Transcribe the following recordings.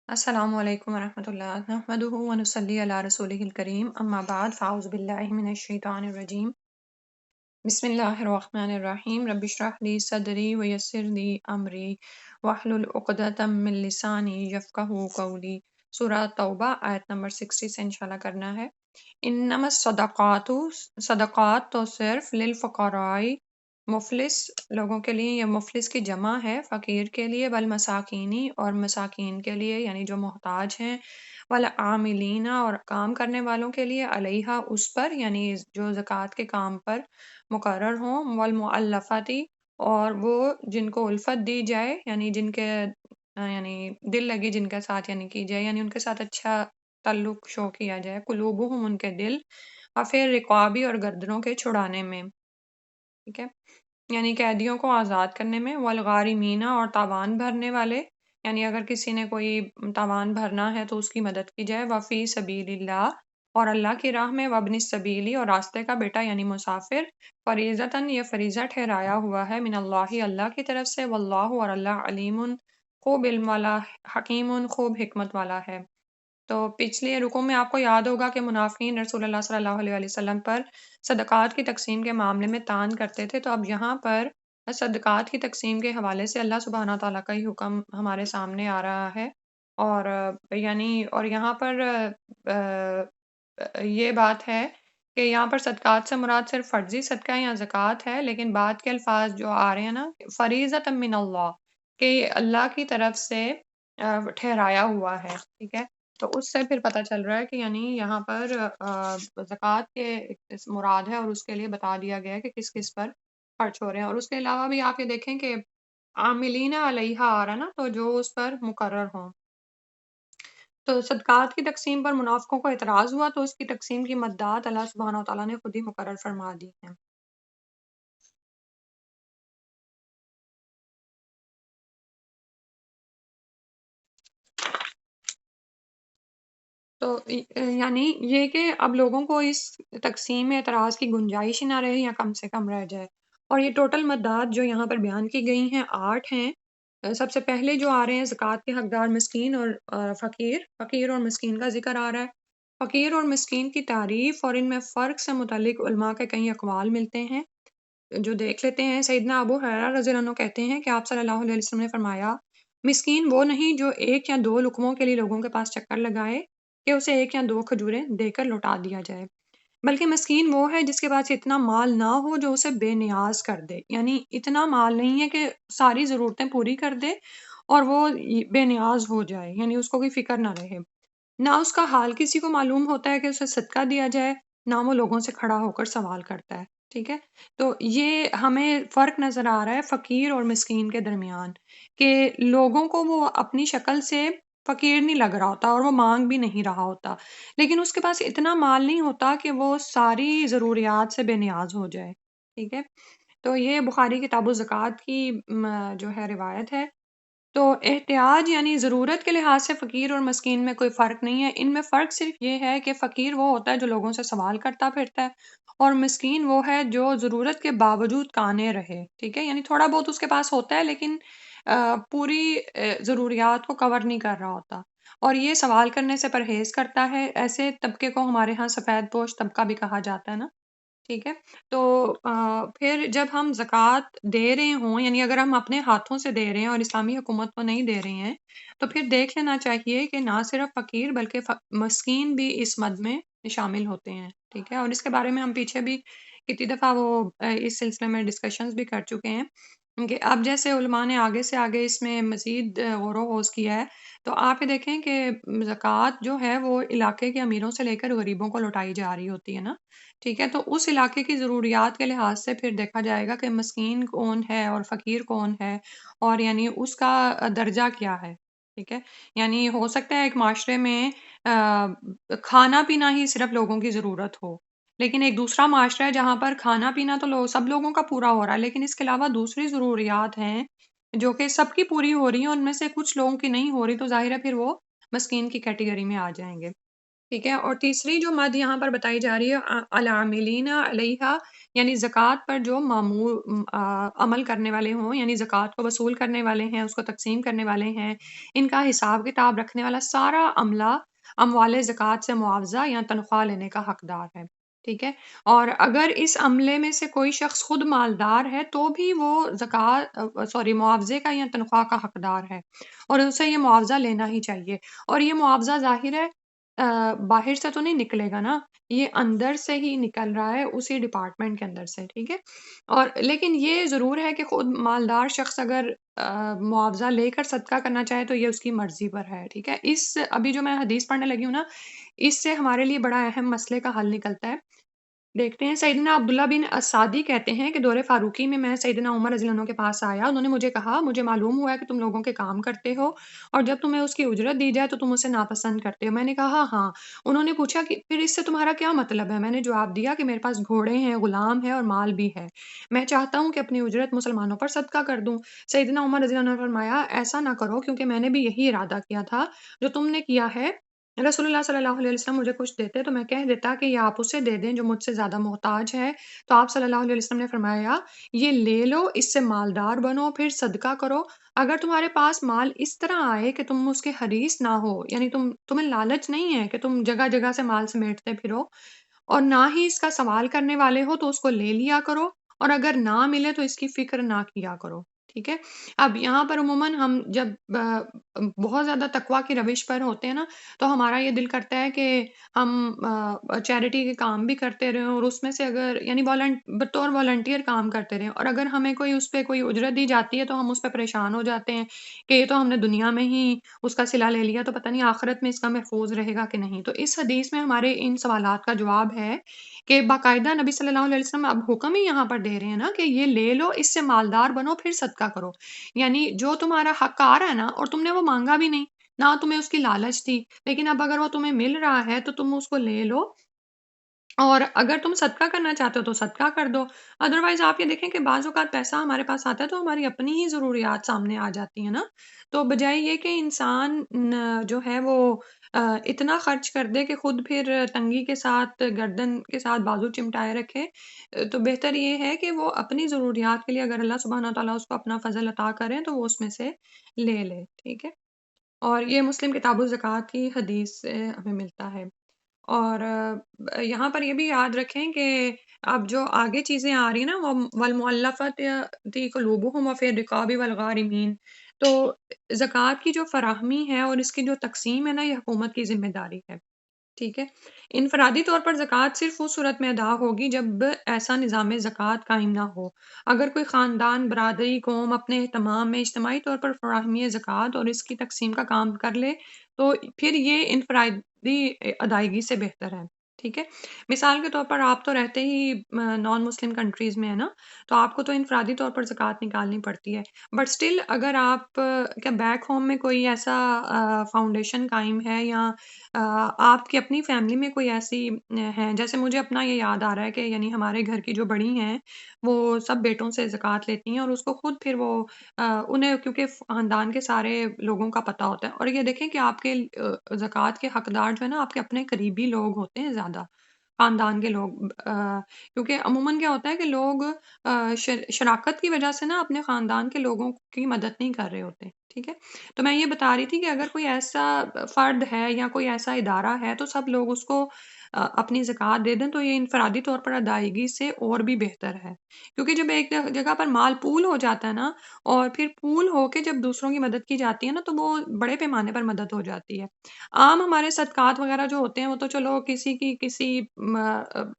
السلام علیکم ورحمۃ اللہ نحمدہ ونصلی علی رسولہ الکریم اما بعد فاعوذ باللہ من الشیطان الرجیم بسم اللہ الرحمن الرحیم رب اشرح لی صدری ویسر لی امری واحلل عقدۃ من لسانی یفقہوا قولی۔ سورہ توبہ آیت نمبر 60 سے انشاءاللہ کرنا ہے۔ انما الصدقات، صدقات تو صرف للفقراء، مفلس لوگوں کے لیے، یا مفلس کی جمع ہے فقیر کے لیے، والمساکینی اور مساکین کے لیے یعنی جو محتاج ہیں، والعاملین اور کام کرنے والوں کے لیے، علیہا اس پر یعنی جو زکوٰۃ کے کام پر مقرر ہوں، والمؤلفتی اور وہ جن کو الفت دی جائے یعنی جن کے یعنی دل لگی جن کے ساتھ یعنی کی جائے، یعنی ان کے ساتھ اچھا تعلق شو کیا جائے، قلوبہم ان کے دل، اور پھر رقابی اور گردنوں کے چھڑانے میں، ٹھیک ہے، یعنی قیدیوں کو آزاد کرنے میں، والغارمین اور تاوان بھرنے والے، یعنی اگر کسی نے کوئی تاوان بھرنا ہے تو اس کی مدد کی جائے، وفی سبیل اللہ اور اللہ کی راہ میں، وابن السبیلی اور راستے کا بیٹا یعنی مسافر، فریضتاً یہ فریضہ ٹھہرایا ہوا ہے، من اللہ اللہ کی طرف سے، واللہ اور اللہ علیم خوب علم والا، حکیم خوب حکمت والا ہے۔ تو پچھلے رکوع میں آپ کو یاد ہوگا کہ منافقین رسول اللہ صلی اللہ علیہ وسلم پر صدقات کی تقسیم کے معاملے میں طعن کرتے تھے، تو اب یہاں پر صدقات کی تقسیم کے حوالے سے اللہ سبحانہ تعالیٰ کا ہی حکم ہمارے سامنے آ رہا ہے، اور یعنی اور یہاں پر یہ بات ہے کہ یہاں پر صدقات سے مراد صرف فرضی صدقہ یا زکوٰۃ ہے، لیکن بعد کے الفاظ جو آ رہے ہیں نا، فریضۃ من اللہ، کہ یہ اللہ کی طرف سے ٹھہرایا ہوا ہے، ٹھیک ہے، تو اس سے پھر پتہ چل رہا ہے کہ یعنی یہاں پر زکوٰۃ کے مراد ہے، اور اس کے لیے بتا دیا گیا ہے کہ کس کس پر خرچ ہو رہے ہیں، اور اس کے علاوہ بھی آپ یہ دیکھیں کہ عاملین علیہ آ رہا ہے نا، تو جو اس پر مقرر ہوں۔ تو صدقات کی تقسیم پر منافقوں کو اعتراض ہوا، تو اس کی تقسیم کی مدات اللہ سبحانہ وتعالیٰ نے خود ہی مقرر فرما دی ہیں۔ تو یعنی یہ کہ اب لوگوں کو اس تقسیم میں اعتراض کی گنجائش ہی نہ رہے یا کم سے کم رہ جائے، اور یہ ٹوٹل مدات جو یہاں پر بیان کی گئی ہیں 8 ہیں۔ سب سے پہلے جو آ رہے ہیں زکوٰۃ کے حقدار مسکین اور فقیر اور مسکین کا ذکر آ رہا ہے۔ فقیر اور مسکین کی تعریف اور ان میں فرق سے متعلق علماء کے کئی اقوال ملتے ہیں، جو دیکھ لیتے ہیں۔ سیدنا ابو ہریرہ رضی اللہ عنہ کہتے ہیں کہ آپ صلی اللہ علیہ وسلم نے فرمایا، مسکین وہ نہیں جو ایک یا دو لقموں کے لیے لوگوں کے پاس چکر لگائے کہ اسے ایک یا دو کھجوریں دے کر لوٹا دیا جائے، بلکہ مسکین وہ ہے جس کے پاس اتنا مال نہ ہو جو اسے بے نیاز کر دے، یعنی اتنا مال نہیں ہے کہ ساری ضرورتیں پوری کر دے اور وہ بے نیاز ہو جائے، یعنی اس کو کوئی فکر نہ رہے، نہ اس کا حال کسی کو معلوم ہوتا ہے کہ اسے صدقہ دیا جائے، نہ وہ لوگوں سے کھڑا ہو کر سوال کرتا ہے، ٹھیک ہے، تو یہ ہمیں فرق نظر آ رہا ہے فقیر اور مسکین کے درمیان، کہ لوگوں کو وہ اپنی شکل سے فقیر نہیں لگ رہا ہوتا اور وہ مانگ بھی نہیں رہا ہوتا، لیکن اس کے پاس اتنا مال نہیں ہوتا کہ وہ ساری ضروریات سے بے نیاز ہو جائے، ٹھیک ہے، تو یہ بخاری کتاب الزکوٰۃ کی جو ہے روایت ہے۔ تو احتیاج یعنی ضرورت کے لحاظ سے فقیر اور مسکین میں کوئی فرق نہیں ہے، ان میں فرق صرف یہ ہے کہ فقیر وہ ہوتا ہے جو لوگوں سے سوال کرتا پھرتا ہے، اور مسکین وہ ہے جو ضرورت کے باوجود کانے رہے، ٹھیک ہے، یعنی تھوڑا بہت اس کے پاس ہوتا ہے لیکن پوری ضروریات کو کور نہیں کر رہا ہوتا، اور یہ سوال کرنے سے پرہیز کرتا ہے، ایسے طبقے کو ہمارے ہاں سفید پوش طبقہ بھی کہا جاتا ہے نا، ٹھیک ہے، تو پھر جب ہم زکوٰۃ دے رہے ہوں، یعنی اگر ہم اپنے ہاتھوں سے دے رہے ہیں اور اسلامی حکومت کو نہیں دے رہے ہیں، تو پھر دیکھ لینا چاہیے کہ نہ صرف فقیر بلکہ مسکین بھی اس مد میں شامل ہوتے ہیں، ٹھیک ہے، اور اس کے بارے میں ہم پیچھے بھی کتنی دفعہ وہ اس سلسلے میں ڈسکشنز بھی کر چکے ہیں، کہ اب جیسے علماء نے آگے سے آگے اس میں مزید غور و خوض کیا ہے، تو آپ یہ دیکھیں کہ زکوٰۃ جو ہے وہ علاقے کے امیروں سے لے کر غریبوں کو لوٹائی جا رہی ہوتی ہے نا، ٹھیک ہے، تو اس علاقے کی ضروریات کے لحاظ سے پھر دیکھا جائے گا کہ مسکین کون ہے اور فقیر کون ہے، اور یعنی اس کا درجہ کیا ہے، ٹھیک ہے، یعنی ہو سکتا ہے ایک معاشرے میں کھانا پینا ہی صرف لوگوں کی ضرورت ہو، لیکن ایک دوسرا معاشرہ ہے جہاں پر کھانا پینا تو سب لوگوں کا پورا ہو رہا ہے، لیکن اس کے علاوہ دوسری ضروریات ہیں جو کہ سب کی پوری ہو رہی ہیں، ان میں سے کچھ لوگوں کی نہیں ہو رہی، تو ظاہر ہے پھر وہ مسکین کی کیٹیگری میں آ جائیں گے۔ ٹھیک ہے، اور تیسری جو مد یہاں پر بتائی جا رہی ہے العاملین علیہا، یعنی زکوٰۃ پر جو عمل کرنے والے ہوں، یعنی زکوٰۃ کو وصول کرنے والے ہیں، اس کو تقسیم کرنے والے ہیں، ان کا حساب کتاب رکھنے والا سارا عملہ اموال زکوٰۃ سے معاوضہ یا تنخواہ لینے کا حقدار ہے۔ ٹھیک ہے، اور اگر اس عملے میں سے کوئی شخص خود مالدار ہے تو بھی وہ معاوضے کا یا تنخواہ کا حقدار ہے، اور اسے یہ معاوضہ لینا ہی چاہیے۔ اور یہ معاوضہ ظاہر ہے باہر سے تو نہیں نکلے گا نا، یہ اندر سے ہی نکل رہا ہے، اسی ڈپارٹمنٹ کے اندر سے، ٹھیک ہے؟ اور لیکن یہ ضرور ہے کہ خود مالدار شخص اگر معاوضہ لے کر صدقہ کرنا چاہے تو یہ اس کی مرضی پر ہے، ٹھیک ہے؟ ابھی جو میں حدیث پڑھنے لگی ہوں نا، اس سے ہمارے لیے بڑا اہم مسئلے کا حل نکلتا ہے۔ دیکھتے ہیں، سیدنا عبداللہ بن اسادی کہتے ہیں کہ دور فاروقی میں سیدنا عمر رضی اللہ عنہ کے پاس آیا، انہوں نے مجھے کہا، مجھے معلوم ہوا ہے کہ تم لوگوں کے کام کرتے ہو اور جب تمہیں اس کی اجرت دی جائے تو تم اسے ناپسند کرتے ہو۔ میں نے کہا ہاں۔ انہوں نے پوچھا کہ پھر اس سے تمہارا کیا مطلب ہے؟ میں نے جواب دیا کہ میرے پاس گھوڑے ہیں، غلام ہے اور مال بھی ہے، میں چاہتا ہوں کہ اپنی اجرت مسلمانوں پر صدقہ کر دوں۔ سیدنا عمر رضی اللہ عنہ نے فرمایا، ایسا نہ کرو، کیونکہ میں نے بھی یہی ارادہ کیا تھا جو تم نے کیا ہے۔ رسول اللہ صلی اللہ علیہ وسلم مجھے کچھ دیتے تو میں کہہ دیتا کہ یہ آپ اسے دے دیں جو مجھ سے زیادہ محتاج ہے، تو آپ صلی اللہ علیہ وسلم نے فرمایا، یہ لے لو، اس سے مالدار بنو، پھر صدقہ کرو۔ اگر تمہارے پاس مال اس طرح آئے کہ تم اس کے حریص نہ ہو، یعنی تمہیں لالچ نہیں ہے کہ تم جگہ جگہ سے مال سمیٹتے پھرو، اور نہ ہی اس کا سوال کرنے والے ہو، تو اس کو لے لیا کرو، اور اگر نہ ملے تو اس کی فکر نہ کیا کرو۔ ٹھیک ہے، اب یہاں پر عموماً ہم جب بہت زیادہ تقویٰ کی روش پر ہوتے ہیں نا، تو ہمارا یہ دل کرتا ہے کہ ہم چیریٹی کے کام بھی کرتے رہیں، اور اس میں سے اگر یعنی بطور والنٹیئر کام کرتے رہیں، اور اگر ہمیں کوئی اس پہ کوئی اجرت دی جاتی ہے تو ہم اس پہ پریشان ہو جاتے ہیں کہ یہ تو ہم نے دنیا میں ہی اس کا صلہ لے لیا، تو پتہ نہیں آخرت میں اس کا محفوظ رہے گا کہ نہیں۔ تو اس حدیث میں ہمارے ان سوالات کا جواب ہے کہ باقاعدہ نبی صلی اللہ علیہ وسلم اب حکم ہی یہاں پر دے رہے ہیں نا کہ یہ لے لو، اس سے مالدار بنو، پھر صدقہ کرو۔ یعنی جو تمہارا حق آ رہا ہے نا، اور تم نے وہ مانگا بھی نہیں، نہ تمہیں اس کی لالچ تھی، لیکن اب اگر وہ تمہیں مل رہا ہے تو تم اس کو لے لو، اور اگر تم صدقہ کرنا چاہتے ہو تو صدقہ کر دو۔ ادروائز آپ یہ دیکھیں کہ بعض اوقات پیسہ ہمارے پاس آتا ہے تو ہماری اپنی ہی ضروریات سامنے آ جاتی ہیں نا، تو بجائے یہ کہ انسان جو ہے وہ اتنا خرچ کر دے کہ خود پھر تنگی کے ساتھ، گردن کے ساتھ بازو چمٹائے رکھے، تو بہتر یہ ہے کہ وہ اپنی ضروریات کے لیے اگر اللہ سبحانہ تعالیٰ اس کو اپنا فضل عطا کریں تو وہ اس میں سے لے لے، ٹھیک ہے؟ اور یہ مسلم کتاب الزکوٰۃ کی حدیث سے ہمیں ملتا ہے۔ اور یہاں پر یہ بھی یاد رکھیں کہ اب جو آگے چیزیں آ رہی ہیں نا، وہ والمؤلفۃ قلوبہم وفی الرقاب والغارمین، تو زکوٰۃ کی جو فراہمی ہے اور اس کی جو تقسیم ہے نا، یہ حکومت کی ذمہ داری ہے، ٹھیک ہے؟ انفرادی طور پر زکوٰۃ صرف اس صورت میں ادا ہوگی جب ایسا نظام زکوٰۃ قائم نہ ہو۔ اگر کوئی خاندان، برادری، قوم اپنے اہتمام میں اجتماعی طور پر فراہمی زکوٰۃ اور اس کی تقسیم کا کام کر لے تو پھر یہ انفرادی ادائیگی سے بہتر ہے، ٹھیک ہے؟ مثال کے طور پر آپ تو رہتے ہی نان مسلم کنٹریز میں ہے نا، تو آپ کو تو انفرادی طور پر زکوٰۃ نکالنی پڑتی ہے، بٹ اسٹل اگر آپ کیا بیک ہوم میں کوئی ایسا فاؤنڈیشن قائم ہے، یا آپ کی اپنی فیملی میں کوئی ایسی ہیں، جیسے مجھے اپنا یہ یاد آ رہا ہے کہ یعنی ہمارے گھر کی جو بڑی ہیں وہ سب بیٹوں سے زکوٰۃ لیتی ہیں، اور اس کو خود پھر وہ انہیں کیونکہ خاندان کے سارے لوگوں کا پتہ ہوتا ہے، اور یہ دیکھیں کہ آپ کے زکوٰۃ کے حقدار جو ہے نا، آپ کے اپنے قریبی لوگ ہوتے ہیں زیادہ، خاندان کے لوگ، کیونکہ عموماً کیا ہوتا ہے کہ لوگ شراکت کی وجہ سے نا اپنے خاندان کے لوگوں کی مدد نہیں کر رہے ہوتے، ٹھیک ہے؟ تو میں یہ بتا رہی تھی کہ اگر کوئی ایسا فرد ہے یا کوئی ایسا ادارہ ہے تو سب لوگ اس کو اپنی زکوٰۃ دے دیں تو یہ انفرادی طور پر ادائیگی سے اور بھی بہتر ہے، کیونکہ جب ایک جگہ پر مال پول ہو جاتا ہے نا، اور پھر پول ہو کے جب دوسروں کی مدد کی جاتی ہے نا، تو وہ بڑے پیمانے پر مدد ہو جاتی ہے۔ عام ہمارے صدقات وغیرہ جو ہوتے ہیں وہ تو چلو کسی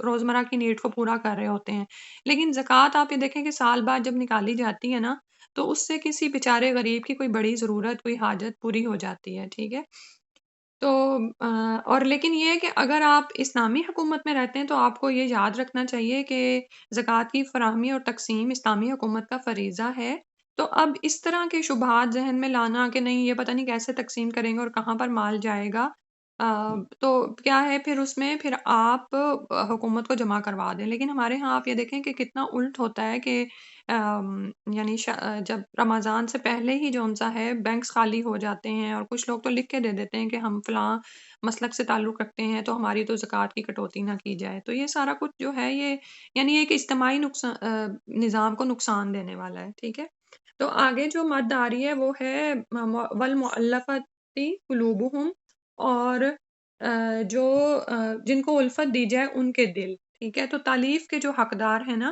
روزمرہ کی نیڈ کو پورا کر رہے ہوتے ہیں، لیکن زکوٰۃ آپ یہ دیکھیں کہ سال بعد جب نکالی جاتی ہے نا، تو اس سے کسی بیچارے غریب کی کوئی بڑی ضرورت، کوئی حاجت پوری ہو جاتی ہے، ٹھیک ہے؟ تو اور لیکن یہ ہے کہ اگر آپ اسلامی حکومت میں رہتے ہیں تو آپ کو یہ یاد رکھنا چاہیے کہ زکوٰۃ کی فراہمی اور تقسیم اسلامی حکومت کا فریضہ ہے۔ تو اب اس طرح کے شبہات ذہن میں لانا کہ نہیں یہ پتہ نہیں کیسے تقسیم کریں گے اور کہاں پر مال جائے گا، تو کیا ہے پھر اس میں پھر آپ حکومت کو جمع کروا دیں، لیکن ہمارے یہاں آپ یہ دیکھیں کہ کتنا الٹ ہوتا ہے کہ یعنی جب رمضان سے پہلے ہی جون-سا ہے بینکس خالی ہو جاتے ہیں اور کچھ لوگ تو لکھ کے دے دیتے ہیں کہ ہم فلاں مسلک سے تعلق رکھتے ہیں تو ہماری تو زکوٰۃ کی کٹوتی نہ کی جائے۔ تو یہ سارا کچھ جو ہے یہ یعنی ایک اجتماعی نظام کو نقصان دینے والا ہے، ٹھیک ہے؟ تو آگے جو مد آ رہی ہے وہ ہے وَالْمُؤَلَّفَةِ قُلُوبُهُمْ، اور جو جن کو الفت دی جائے ان کے دل، ٹھیک ہے؟ تو تالیف کے جو حقدار ہیں نا،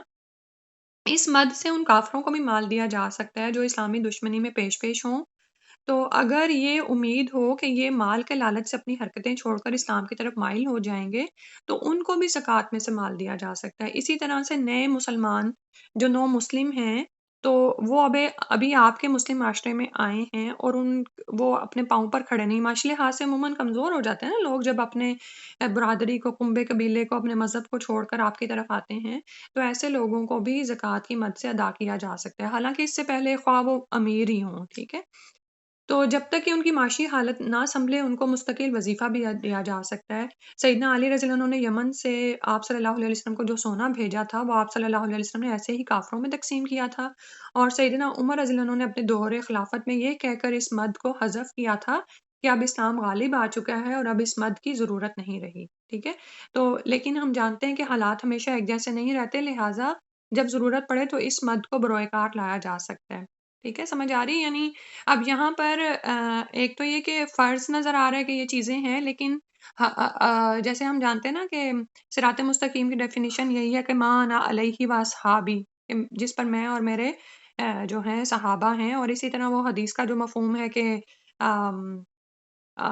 اس مد سے ان کافروں کو بھی مال دیا جا سکتا ہے جو اسلامی دشمنی میں پیش ہوں۔ تو اگر یہ امید ہو کہ یہ مال کے لالچ سے اپنی حرکتیں چھوڑ کر اسلام کی طرف مائل ہو جائیں گے، تو ان کو بھی زکوٰۃ میں سے مال دیا جا سکتا ہے۔ اسی طرح سے نئے مسلمان جو نو مسلم ہیں، تو وہ ابھی آپ کے مسلم معاشرے میں آئے ہیں اور وہ اپنے پاؤں پر کھڑے نہیں، معاشی لحاظ سے عموماً کمزور ہو جاتے ہیں نا لوگ جب اپنے برادری کو، کنبے قبیلے کو، اپنے مذہب کو چھوڑ کر آپ کی طرف آتے ہیں، تو ایسے لوگوں کو بھی زکوٰۃ کی مد سے ادا کیا جا سکتا ہے، حالانکہ اس سے پہلے خواہ وہ امیر ہی ہوں، ٹھیک ہے؟ تو جب تک کہ ان کی معاشی حالت نہ سنبھلے ان کو مستقل وظیفہ بھی دیا جا سکتا ہے۔ سیدنا علی رضی اللہ عنہ نے یمن سے آپ صلی اللہ علیہ وسلم کو جو سونا بھیجا تھا وہ آپ صلی اللہ علیہ وسلم نے ایسے ہی کافروں میں تقسیم کیا تھا، اور سیدنا عمر رضی اللہ عنہ نے اپنے دور خلافت میں یہ کہہ کر اس مد کو حذف کیا تھا کہ اب اسلام غالب آ چکا ہے اور اب اس مد کی ضرورت نہیں رہی، ٹھیک ہے؟ تو لیکن ہم جانتے ہیں کہ حالات ہمیشہ ایک جیسے نہیں رہتے، لہٰذا جب ضرورت پڑے تو اس مد کو بروئے کار لایا جا سکتا ہے، ٹھیک ہے؟ سمجھ آ رہی ہے؟ یعنی اب یہاں پر ایک تو یہ کہ فرض نظر آ رہا ہے کہ یہ چیزیں ہیں، لیکن جیسے ہم جانتے ہیں نا کہ صراط مستقیم کی ڈیفینیشن یہی ہے کہ ما انا علیہ و اصحابی، کہ جس پر میں اور میرے جو ہیں صحابہ ہیں، اور اسی طرح وہ حدیث کا جو مفہوم ہے کہ آم، آ،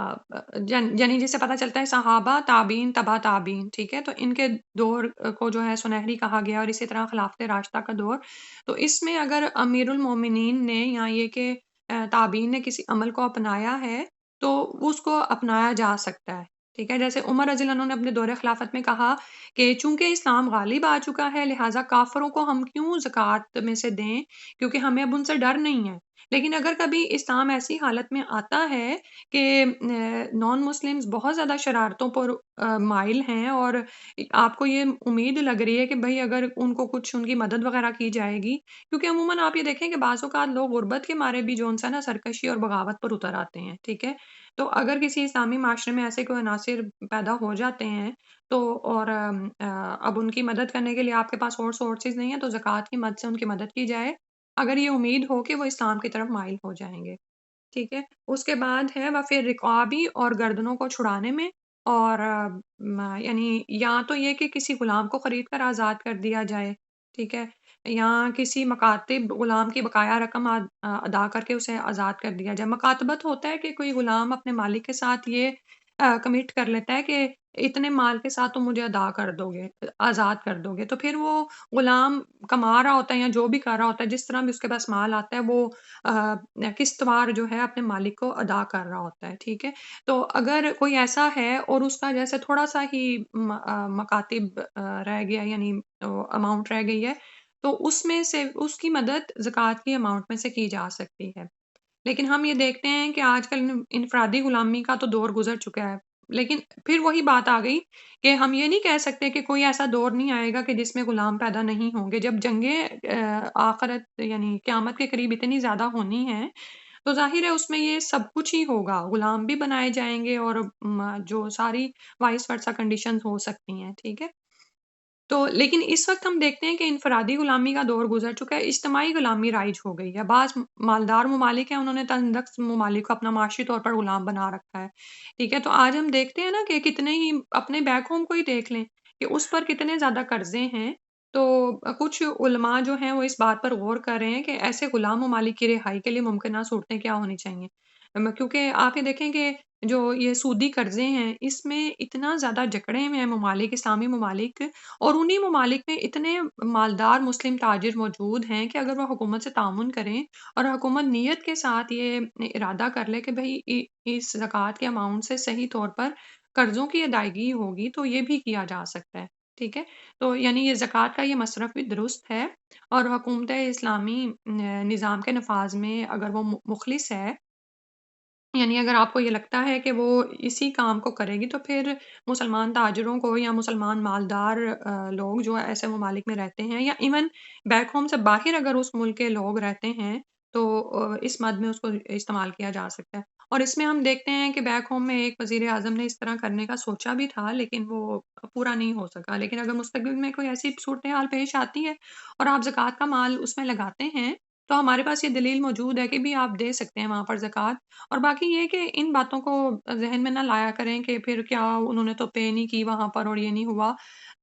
یعنی جس سے پتہ چلتا ہے صحابہ، تابعین، تبع تابعین، ٹھیک ہے؟ تو ان کے دور کو جو ہے سنہری کہا گیا، اور اسی طرح خلافت راشدہ کا دور۔ تو اس میں اگر امیر المومنین نے یا یہ کہ تابعین نے کسی عمل کو اپنایا ہے تو اس کو اپنایا جا سکتا ہے، ٹھیک ہے؟ جیسے عمر رضی اللہ عنہ نے اپنے دور خلافت میں کہا کہ چونکہ اسلام غالب آ چکا ہے لہٰذا کافروں کو ہم کیوں زکوٰۃ میں سے دیں، کیونکہ ہمیں اب ان سے ڈر نہیں ہے۔ لیکن اگر کبھی اسلام ایسی حالت میں آتا ہے کہ نان مسلمز بہت زیادہ شرارتوں پر مائل ہیں، اور آپ کو یہ امید لگ رہی ہے کہ بھئی اگر ان کو کچھ ان کی مدد وغیرہ کی جائے گی، کیونکہ عموماً آپ یہ دیکھیں کہ بعض اوقات لوگ غربت کے مارے بھی جو نا سرکشی اور بغاوت پر اتر آتے ہیں، ٹھیک ہے؟ تو اگر کسی اسلامی معاشرے میں ایسے کوئی عناصر پیدا ہو جاتے ہیں تو اور اب ان کی مدد کرنے کے لیے آپ کے پاس اور سورسز نہیں ہیں تو زکوٰۃ کی مد سے ان کی مدد کی جائے، اگر یہ امید ہو کہ وہ اسلام کی طرف مائل ہو جائیں گے، ٹھیک ہے؟ اس کے بعد ہے وفي الرقابی، اور گردنوں کو چھڑانے میں، اور یعنی یا تو یہ کہ کسی غلام کو خرید کر آزاد کر دیا جائے، ٹھیک ہے؟ یا کسی مکاتب غلام کی بقایا رقم ادا کر کے اسے آزاد کر دیا جائے۔ مکاتبت ہوتا ہے کہ کوئی غلام اپنے مالک کے ساتھ یہ کمٹ کر لیتا ہے کہ اتنے مال کے ساتھ تم مجھے ادا کر دو گے، آزاد کر دو گے، تو پھر وہ غلام کما رہا ہوتا ہے یا جو بھی کر رہا ہوتا ہے، جس طرح بھی اس کے پاس مال آتا ہے وہ قسط وار جو ہے اپنے مالک کو ادا کر رہا ہوتا ہے، ٹھیک ہے؟ تو اگر کوئی ایسا ہے اور اس کا جیسے تھوڑا سا ہی مکاتب رہ گیا، یعنی اماؤنٹ رہ گئی ہے، تو اس میں سے اس کی مدد زکوٰۃ کی اماؤنٹ میں سے کی جا سکتی ہے۔ لیکن ہم یہ دیکھتے ہیں کہ آج کل انفرادی غلامی کا تو دور گزر چکا ہے، لیکن پھر وہی بات آ گئی کہ ہم یہ نہیں کہہ سکتے کہ کوئی ایسا دور نہیں آئے گا کہ جس میں غلام پیدا نہیں ہوں گے۔ جب جنگیں آخرت یعنی قیامت کے قریب اتنی زیادہ ہونی ہیں تو ظاہر ہے اس میں یہ سب کچھ ہی ہوگا، غلام بھی بنائے جائیں گے اور جو ساری وائس ورسا کنڈیشنز ہو سکتی ہیں، ٹھیک ہے؟ تو لیکن اس وقت ہم دیکھتے ہیں کہ انفرادی غلامی کا دور گزر چکا ہے، اجتماعی غلامی رائج ہو گئی ہے۔ بعض مالدار ممالک ہیں، انہوں نے تنگ دست ممالک کو اپنا معاشی طور پر غلام بنا رکھا ہے، ٹھیک ہے؟ تو آج ہم دیکھتے ہیں نا کہ کتنے ہی اپنے بیک ہوم کو ہی دیکھ لیں کہ اس پر کتنے زیادہ قرضے ہیں۔ تو کچھ علماء جو ہیں وہ اس بات پر غور کر رہے ہیں کہ ایسے غلام ممالک کی رہائی کے لیے ممکنہ صورتیں کیا ہونی چاہیے، کیونکہ آپ یہ دیکھیں کہ جو یہ سودی قرضے ہیں اس میں اتنا زیادہ جکڑے ہوئے ہیں ممالک، اسلامی ممالک، اور انہی ممالک میں اتنے مالدار مسلم تاجر موجود ہیں کہ اگر وہ حکومت سے تعاون کریں اور حکومت نیت کے ساتھ یہ ارادہ کر لے کہ بھئی اس زکوٰۃ کے اماؤنٹ سے صحیح طور پر قرضوں کی ادائیگی ہوگی تو یہ بھی کیا جا سکتا ہے، ٹھیک ہے؟ تو یعنی یہ زکوٰۃ کا یہ مصرف بھی درست ہے، اور حکومت اسلامی نظام کے نفاذ میں اگر وہ مخلص ہے یعنی اگر آپ کو یہ لگتا ہے کہ وہ اسی کام کو کرے گی تو پھر مسلمان تاجروں کو یا مسلمان مالدار لوگ جو ایسے ممالک میں رہتے ہیں یا ایون بیک ہوم سے باہر اگر اس ملک کے لوگ رہتے ہیں تو اس مد میں اس کو استعمال کیا جا سکتا ہے۔ اور اس میں ہم دیکھتے ہیں کہ بیک ہوم میں ایک وزیر اعظم نے اس طرح کرنے کا سوچا بھی تھا لیکن وہ پورا نہیں ہو سکا۔ لیکن اگر مستقبل میں کوئی ایسی صورتحال پیش آتی ہے اور آپ زکوٰۃ کا مال اس میں لگاتے ہیں تو ہمارے پاس یہ دلیل موجود ہے کہ بھی آپ دے سکتے ہیں وہاں پر زکوٰۃ۔ اور باقی یہ کہ ان باتوں کو ذہن میں نہ لایا کریں کہ پھر کیا انہوں نے تو پے نہیں کی وہاں پر اور یہ نہیں ہوا۔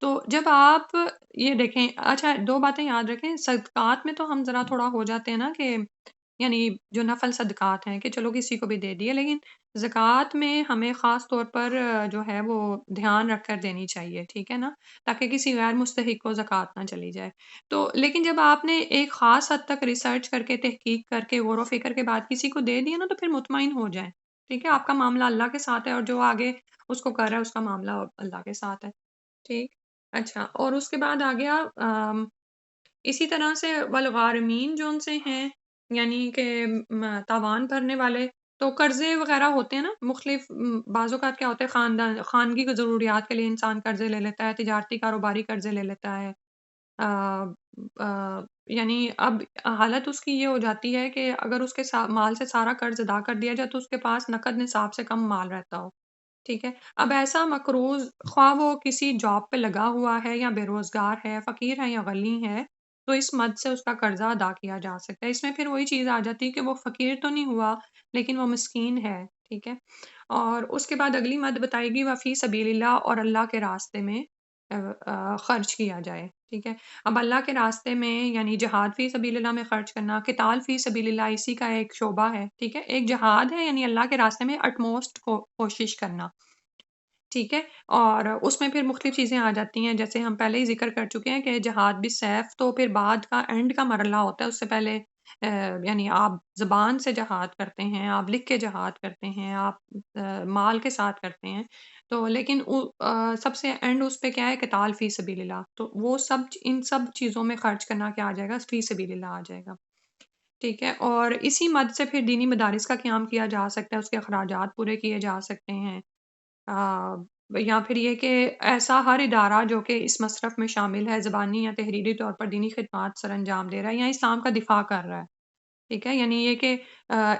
تو جب آپ یہ دیکھیں اچھا 2 باتیں یاد رکھیں، صدقات میں تو ہم ذرا تھوڑا ہو جاتے ہیں نا کہ یعنی جو نفل صدقات ہیں کہ چلو کسی کو بھی دے دیے، لیکن زکوٰۃ میں ہمیں خاص طور پر جو ہے وہ دھیان رکھ کر دینی چاہیے، ٹھیک ہے نا؟ تاکہ کسی غیر مستحق کو زکوٰۃ نہ چلی جائے۔ تو لیکن جب آپ نے ایک خاص حد تک ریسرچ کر کے، تحقیق کر کے، غور و فکر کے بعد کسی کو دے دیا نا تو پھر مطمئن ہو جائیں، ٹھیک ہے؟ آپ کا معاملہ اللہ کے ساتھ ہے اور جو آگے اس کو کر رہا ہے اس کا معاملہ اللہ کے ساتھ ہے، ٹھیک؟ اچھا اور اس کے بعد آ گیا اسی طرح سے والغارمین جون سے ہیں یعنی کہ تاوان بھرنے والے، تو قرضے وغیرہ ہوتے ہیں نا مختلف بعض اوقات کیا ہوتا ہے خاندان خانگی کی ضروریات کے لیے انسان قرضے لے لیتا ہے، تجارتی کاروباری قرضے لے لیتا ہے۔ آ آ یعنی اب حالت اس کی یہ ہو جاتی ہے کہ اگر اس کے مال سے سارا قرض ادا کر دیا جائے تو اس کے پاس نقد نصاب سے کم مال رہتا ہو، ٹھیک ہے؟ اب ایسا مقروض خواہ وہ کسی جاب پہ لگا ہوا ہے یا بے روزگار ہے، فقیر ہے یا غنی ہے، تو اس مد سے اس کا قرضہ ادا کیا جا سکتا ہے۔ اس میں پھر وہی چیز آ جاتی ہے کہ وہ فقیر تو نہیں ہوا لیکن وہ مسکین ہے، ٹھیک ہے؟ اور اس کے بعد اگلی مد بتائے گی وفی سبیل اللہ اور اللہ کے راستے میں خرچ کیا جائے، ٹھیک ہے؟ اب اللہ کے راستے میں یعنی جہاد فی سبیل اللہ میں خرچ کرنا، قتال فی سبیل اللہ اسی کا ایک شعبہ ہے، ٹھیک ہے؟ ایک جہاد ہے یعنی اللہ کے راستے میں اٹموسٹ کوشش کرنا، ٹھیک ہے؟ اور اس میں پھر مختلف چیزیں آ جاتی ہیں جیسے ہم پہلے ہی ذکر کر چکے ہیں کہ جہاد بالسیف تو پھر بعد کا اینڈ کا مرحلہ ہوتا ہے، اس سے پہلے یعنی آپ زبان سے جہاد کرتے ہیں، آپ لکھ کے جہاد کرتے ہیں، آپ مال کے ساتھ کرتے ہیں، تو لیکن سب سے اینڈ اس پہ کیا ہے قتال فی سبیل اللہ، تو وہ سب ان سب چیزوں میں خرچ کرنا کیا آ جائے گا فی سبیل اللہ آ جائے گا، ٹھیک ہے؟ اور اسی مد سے پھر دینی مدارس کا قیام کیا جا سکتا ہے، اس کے اخراجات پورے کیے جا سکتے ہیں، آ، یا پھر یہ کہ ایسا ہر ادارہ جو کہ اس مصرف میں شامل ہے زبانی یا تحریری طور پر دینی خدمات سر انجام دے رہا ہے یا اسلام کا دفاع کر رہا ہے، ٹھیک ہے؟ یعنی یہ کہ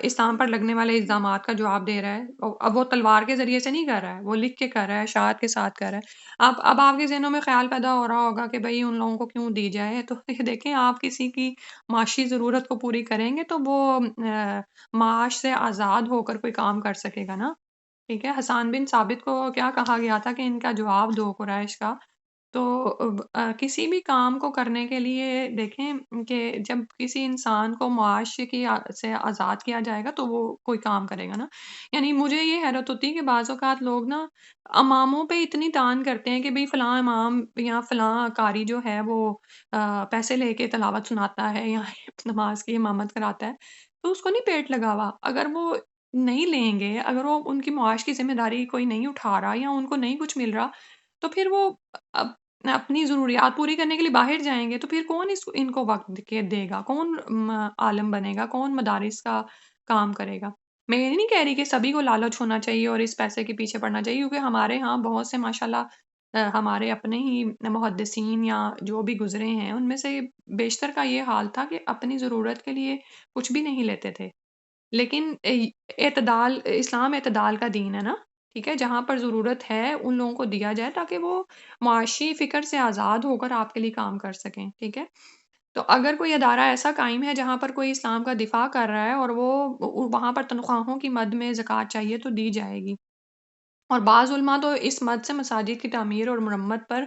اسلام پر لگنے والے الزامات کا جواب دے رہا ہے، اب وہ تلوار کے ذریعے سے نہیں کر رہا ہے، وہ لکھ کے کر رہا ہے، اشاعت کے ساتھ کر رہا ہے۔ اب آپ کے ذہنوں میں خیال پیدا ہو رہا ہوگا کہ بھئی ان لوگوں کو کیوں دی جائے؟ تو یہ دیکھیں آپ کسی کی معاشی ضرورت کو پوری کریں گے تو وہ معاش سے آزاد ہو کر کوئی کام کر سکے گا نا، ٹھیک ہے؟ حسان بن ثابت کو کیا کہا گیا تھا کہ ان کا جواب دو قریش کا، تو کسی بھی کام کو کرنے کے لیے دیکھیں کہ جب کسی انسان کو معاش کی سے آزاد کیا جائے گا تو وہ کوئی کام کرے گا نا۔ یعنی مجھے یہ حیرت ہوتی ہے کہ بعض اوقات لوگ نا اماموں پہ اتنی تان کرتے ہیں کہ بھئی فلاں امام یا فلاں قاری جو ہے وہ پیسے لے کے تلاوت سناتا ہے یا نماز کی امامت کراتا ہے، تو اس کو نہیں پیٹ لگا ہوا۔ اگر وہ نہیں لیں گے، اگر وہ ان کی معاش کی ذمہ داری کوئی نہیں اٹھا رہا یا ان کو نہیں کچھ مل رہا، تو پھر وہ اب اپنی ضروریات پوری کرنے کے لیے باہر جائیں گے، تو پھر کون ان کو وقت کے دے گا؟ کون عالم بنے گا؟ کون مدارس کا کام کرے گا؟ میں یہ نہیں کہہ رہی کہ سبھی کو لالچ ہونا چاہیے اور اس پیسے کے پیچھے پڑنا چاہیے کیونکہ ہمارے ہاں بہت سے ماشاءاللہ ہمارے اپنے ہی محدثین یا جو بھی گزرے ہیں، ان میں سے بیشتر کا یہ حال تھا کہ اپنی ضرورت کے لیے کچھ بھی نہیں لیتے تھے۔ لیکن اعتدال اسلام اعتدال کا دین ہے نا، ٹھیک ہے؟ جہاں پر ضرورت ہے ان لوگوں کو دیا جائے تاکہ وہ معاشی فکر سے آزاد ہو کر آپ کے لیے کام کر سکیں، ٹھیک ہے؟ تو اگر کوئی ادارہ ایسا قائم ہے جہاں پر کوئی اسلام کا دفاع کر رہا ہے اور وہ وہاں پر تنخواہوں کی مد میں زکوٰۃ چاہیے تو دی جائے گی، اور بعض علماء تو اس مد سے مساجد کی تعمیر اور مرمت پر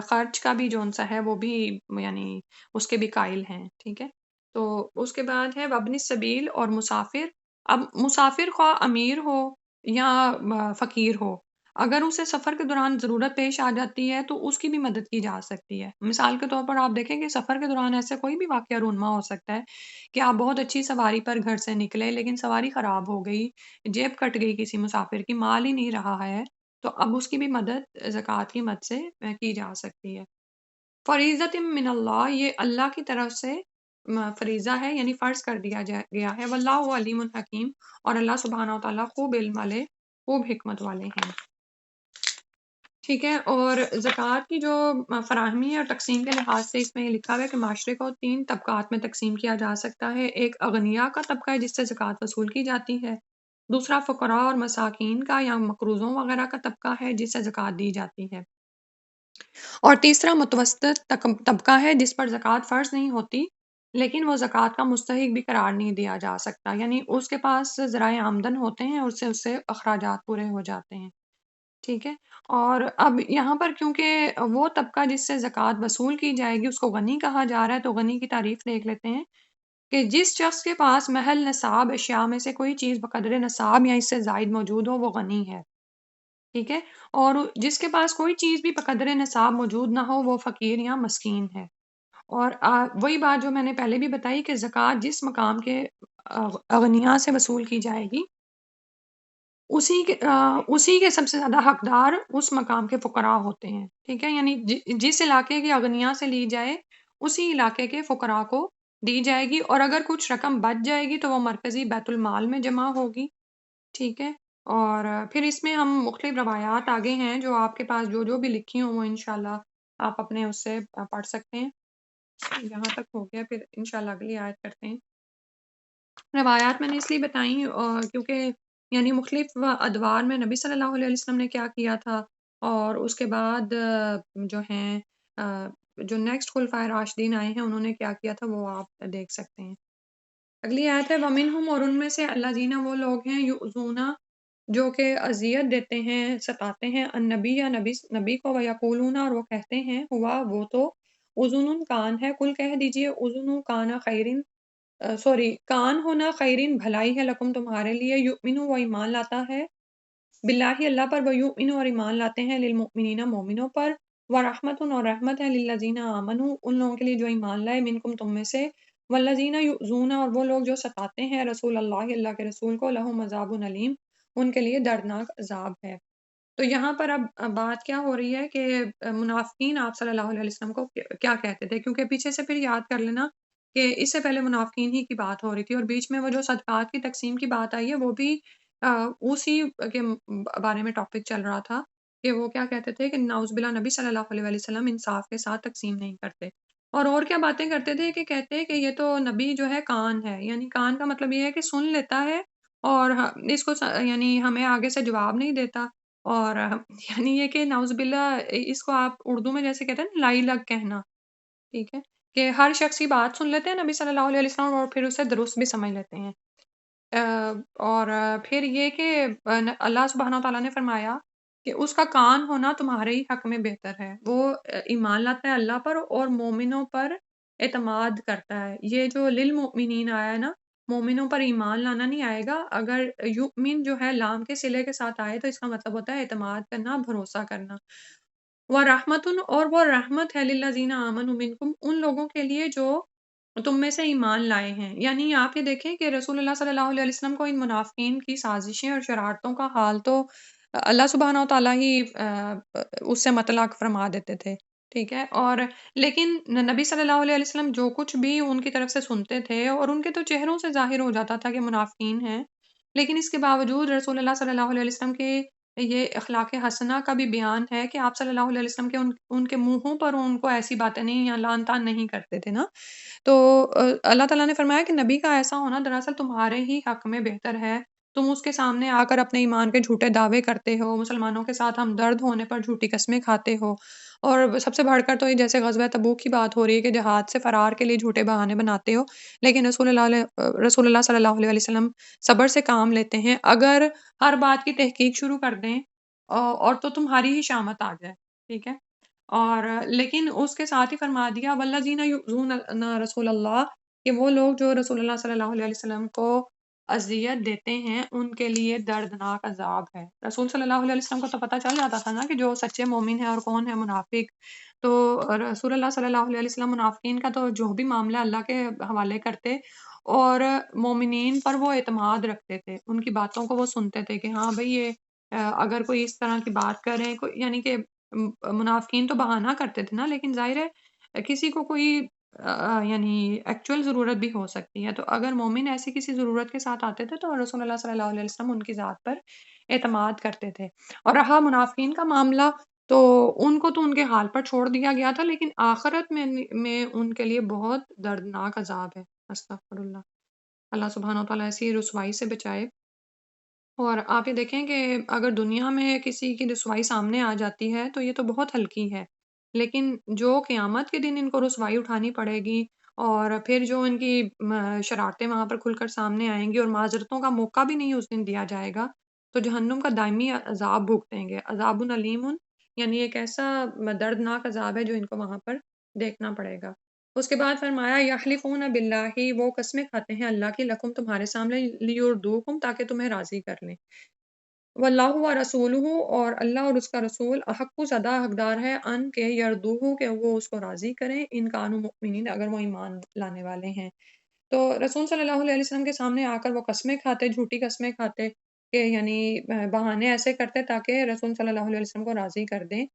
خرچ کا بھی جون-سا ہے وہ بھی یعنی اس کے بھی قائل ہیں، ٹھیک ہے؟ تو اس کے بعد ہے وابن السبیل اور مسافر۔ اب مسافر خواہ امیر ہو یا فقیر ہو، اگر اسے سفر کے دوران ضرورت پیش آ جاتی ہے تو اس کی بھی مدد کی جا سکتی ہے۔ مثال کے طور پر آپ دیکھیں کہ سفر کے دوران ایسا کوئی بھی واقعہ رونما ہو سکتا ہے کہ آپ بہت اچھی سواری پر گھر سے نکلے لیکن سواری خراب ہو گئی، جیب کٹ گئی کسی مسافر کی، مال ہی نہیں رہا ہے، تو اب اس کی بھی مدد زکوٰۃ کی مد سے کی جا سکتی ہے۔ فریضۃ من اللہ، یہ اللہ کی طرف سے فریضہ ہے، یعنی فرض کر دیا گیا ہے۔ واللہ علیم حکیم، اور اللہ سبحانہ وتعالیٰ خوب علم والے، خوب حکمت والے ہیں۔ ٹھیک ہے، اور زکوٰۃ کی جو فراہمی اور تقسیم کے لحاظ سے اس میں یہ لکھا ہوا ہے کہ معاشرے کو 3 طبقات میں تقسیم کیا جا سکتا ہے۔ ایک اغنیاء کا طبقہ ہے جس سے زکوٰۃ وصول کی جاتی ہے۔ دوسرا فقراء اور مساکین کا یا مقروضوں وغیرہ کا طبقہ ہے جس سے زکوٰۃ دی جاتی ہے۔ اور تیسرا متوسط طبقہ ہے جس پر زکوٰۃ فرض نہیں ہوتی، لیکن وہ زکوٰۃ کا مستحق بھی قرار نہیں دیا جا سکتا، یعنی اس کے پاس ذرائع آمدن ہوتے ہیں اور اس سے اخراجات پورے ہو جاتے ہیں۔ ٹھیک ہے، اور اب یہاں پر کیونکہ وہ طبقہ جس سے زکوٰۃ وصول کی جائے گی اس کو غنی کہا جا رہا ہے، تو غنی کی تعریف دیکھ لیتے ہیں کہ جس شخص کے پاس محل نصاب اشیاء میں سے کوئی چیز بقدر نصاب یا اس سے زائد موجود ہو وہ غنی ہے۔ ٹھیک ہے، اور جس کے پاس کوئی چیز بھی بقدر نصاب موجود نہ ہو وہ فقیر یا مسکین ہے۔ اور وہی بات جو میں نے پہلے بھی بتائی کہ زکوٰۃ جس مقام کے اغنیاء سے وصول کی جائے گی اسی کے سب سے زیادہ حقدار اس مقام کے فقراء ہوتے ہیں۔ ٹھیک ہے، یعنی جس علاقے کی اغنیاء سے لی جائے اسی علاقے کے فقراء کو دی جائے گی، اور اگر کچھ رقم بچ جائے گی تو وہ مرکزی بیت المال میں جمع ہوگی۔ ٹھیک ہے، اور پھر اس میں ہم مختلف روایات آگے ہیں جو آپ کے پاس جو بھی لکھی ہوں وہ انشاءاللہ آپ اپنے اس سے پڑھ سکتے ہیں۔ یہاں تک ہو گیا، پھر انشاءاللہ اگلی آیت کرتے ہیں۔ روایات میں نے اس لیے بتائیں کیونکہ یعنی مختلف ادوار میں نبی صلی اللہ علیہ وسلم نے کیا کیا تھا، اور اس کے بعد جو ہیں جو نیکسٹ خلفائے راشدین آئے ہیں انہوں نے کیا کیا تھا وہ آپ دیکھ سکتے ہیں۔ اگلی آیت ہے وَمِنْهُمْ، اور ان میں سے الذین وہ لوگ ہیں یؤذون جو کہ اذیت دیتے ہیں، ستاتے ہیں النبی یا نبی کو، ویقولون اور وہ کہتے ہیں ہوا وہ تو اذن کان ہے، کل کہہ دیجئے اذن کان خیرن کان ہونا خیرین بھلائی ہے، لکم تمہارے لیے، یؤمن وہ ایمان لاتا ہے، باللہ اللہ پر، ویؤمن اور ایمان لاتے ہیں، للمؤمنین مومنوں پر، ورحمت اور رحمت ہے، للذین آمنوا ان لوگوں کے لیے جو ایمان لائے، منکم تم میں سے، والذین یؤذون اور وہ لوگ جو ستاتے ہیں رسول اللہ اللہ کے رسول کو، لہم عذاب علیم ان کے لیے دردناک عذاب ہے۔ تو یہاں پر اب بات کیا ہو رہی ہے کہ منافقین آپ صلی اللہ علیہ وسلم کو کیا کہتے تھے، کیونکہ پیچھے سے پھر یاد کر لینا کہ اس سے پہلے منافقین ہی کی بات ہو رہی تھی، اور بیچ میں وہ جو صدقات کی تقسیم کی بات آئی ہے وہ بھی اسی کے بارے میں ٹاپک چل رہا تھا کہ وہ کیا کہتے تھے کہ نعوذ باللہ نبی صلی اللہ علیہ وسلم انصاف کے ساتھ تقسیم نہیں کرتے، اور کیا باتیں کرتے تھے کہ کہتے کہ یہ تو نبی جو ہے کان ہے، یعنی کان کا مطلب یہ ہے کہ سن لیتا ہے اور اس کو یعنی ہمیں آگے سے جواب نہیں دیتا، اور یعنی یہ کہ نعوذ باللہ اس کو آپ اردو میں جیسے کہتے ہیں نا لائی لگ کہنا، ٹھیک ہے، کہ ہر شخص کی بات سن لیتے ہیں نبی صلی اللہ علیہ وسلم اور پھر اسے درست بھی سمجھ لیتے ہیں۔ اور پھر یہ کہ اللہ سبحانہ تعالیٰ نے فرمایا کہ اس کا کان ہونا تمہارے ہی حق میں بہتر ہے، وہ ایمان لاتا ہے اللہ پر اور مومنوں پر اعتماد کرتا ہے۔ یہ جو للمؤمنین آیا ہے نا، مومنوں پر ایمان لانا نہیں آئے گا، اگر یؤمن جو ہے لام کے صلے کے ساتھ آئے تو اس کا مطلب ہوتا ہے اعتماد کرنا، بھروسہ کرنا۔ وَرَحْمَةٌ اور وہ رحمت ہے للذین آمنوا منکم ان لوگوں کے لیے جو تم میں سے ایمان لائے ہیں، یعنی آپ یہ دیکھیں کہ رسول اللہ صلی اللہ علیہ وسلم کو ان منافقین کی سازشیں اور شرارتوں کا حال تو اللہ سبحانہ و تعالیٰ ہی اس سے مطلع فرما دیتے تھے، ٹھیک ہے، اور لیکن نبی صلی اللہ علیہ وسلم جو کچھ بھی ان کی طرف سے سنتے تھے اور ان کے تو چہروں سے ظاہر ہو جاتا تھا کہ منافقین ہیں، لیکن اس کے باوجود رسول اللہ صلی اللہ علیہ وسلم کے یہ اخلاق حسنہ کا بھی بیان ہے کہ آپ صلی اللہ علیہ وسلم کے ان کے منہوں پر ان کو ایسی باتیں نہیں یا لعن طعن نہیں کرتے تھے نا، تو اللہ تعالیٰ نے فرمایا کہ نبی کا ایسا ہونا دراصل تمہارے ہی حق میں بہتر ہے، تم اس کے سامنے آ کر اپنے ایمان کے جھوٹے دعوے کرتے ہو، مسلمانوں کے ساتھ ہمدرد ہونے پر جھوٹی قسمیں کھاتے ہو، اور سب سے بڑھ کر تو یہ جیسے غزوہ تبوک کی بات ہو رہی ہے کہ جہاد سے فرار کے لیے جھوٹے بہانے بناتے ہو، لیکن رسول اللہ صلی اللہ علیہ وسلم صبر سے کام لیتے ہیں، اگر ہر بات کی تحقیق شروع کر دیں اور تو تمہاری ہی شامت آ جائے، ٹھیک ہے، اور لیکن اس کے ساتھ ہی فرما دیا والذین یؤذون رسول اللہ کہ وہ لوگ جو رسول اللہ صلی اللہ علیہ وسلم کو اذیت دیتے ہیں ان کے لیے دردناک عذاب ہے۔ رسول صلی اللہ علیہ وسلم کو تو پتہ چل جاتا تھا نا کہ جو سچے مومن ہیں اور کون ہے منافق، تو رسول اللہ صلی اللہ علیہ وسلم منافقین کا تو جو بھی معاملہ اللہ کے حوالے کرتے اور مومنین پر وہ اعتماد رکھتے تھے، ان کی باتوں کو وہ سنتے تھے کہ ہاں بھئی یہ اگر کوئی اس طرح کی بات کرے یعنی کہ منافقین تو بہانہ کرتے تھے نا، لیکن ظاہر ہے کسی کو کوئی یعنی ایکچوئل ضرورت بھی ہو سکتی ہے۔ تو اگر مومن ایسی کسی ضرورت کے ساتھ آتے تھے تو رسول اللہ صلی اللہ علیہ وسلم ان کی ذات پر اعتماد کرتے تھے۔ اور رہا منافقین کا معاملہ، تو ان کو تو ان کے حال پر چھوڑ دیا گیا تھا، لیکن آخرت میں ان کے لیے بہت دردناک عذاب ہے۔ استغفر اللہ۔ اللہ سبحانہ و تعالیٰ ایسی رسوائی سے بچائے۔ اور آپ یہ دیکھیں کہ اگر دنیا میں کسی کی رسوائی سامنے آ جاتی ہے تو یہ تو بہت ہلکی ہے، لیکن جو قیامت کے دن ان کو رسوائی اٹھانی پڑے گی، اور پھر جو ان کی شرارتیں وہاں پر کھل کر سامنے آئیں گی اور معذرتوں کا موقع بھی نہیں اس دن دیا جائے گا، تو جہنم کا دائمی عذاب بھگتیں گے۔ عذاب علیم، یعنی ایک ایسا دردناک عذاب ہے جو ان کو وہاں پر دیکھنا پڑے گا۔ اس کے بعد فرمایا یحلفون باللہ، وہ قسمیں کھاتے ہیں اللہ کی، لکم تمہارے سامنے، لیردوکم تاکہ تمہیں راضی کر لیں، واللہ و رسولہ، اور اللہ اور اس کا رسول احق زیادہ حقدار ہے ان کے یردوہ کہ وہ اس کو راضی کریں، ان کانوا مؤمنین اگر وہ ایمان لانے والے ہیں۔ تو رسول صلی اللہ علیہ وسلم کے سامنے آ کر وہ قسمیں کھاتے، جھوٹی قسمیں کھاتے، کہ یعنی بہانے ایسے کرتے تاکہ رسول صلی اللہ علیہ وسلم کو راضی کر دیں۔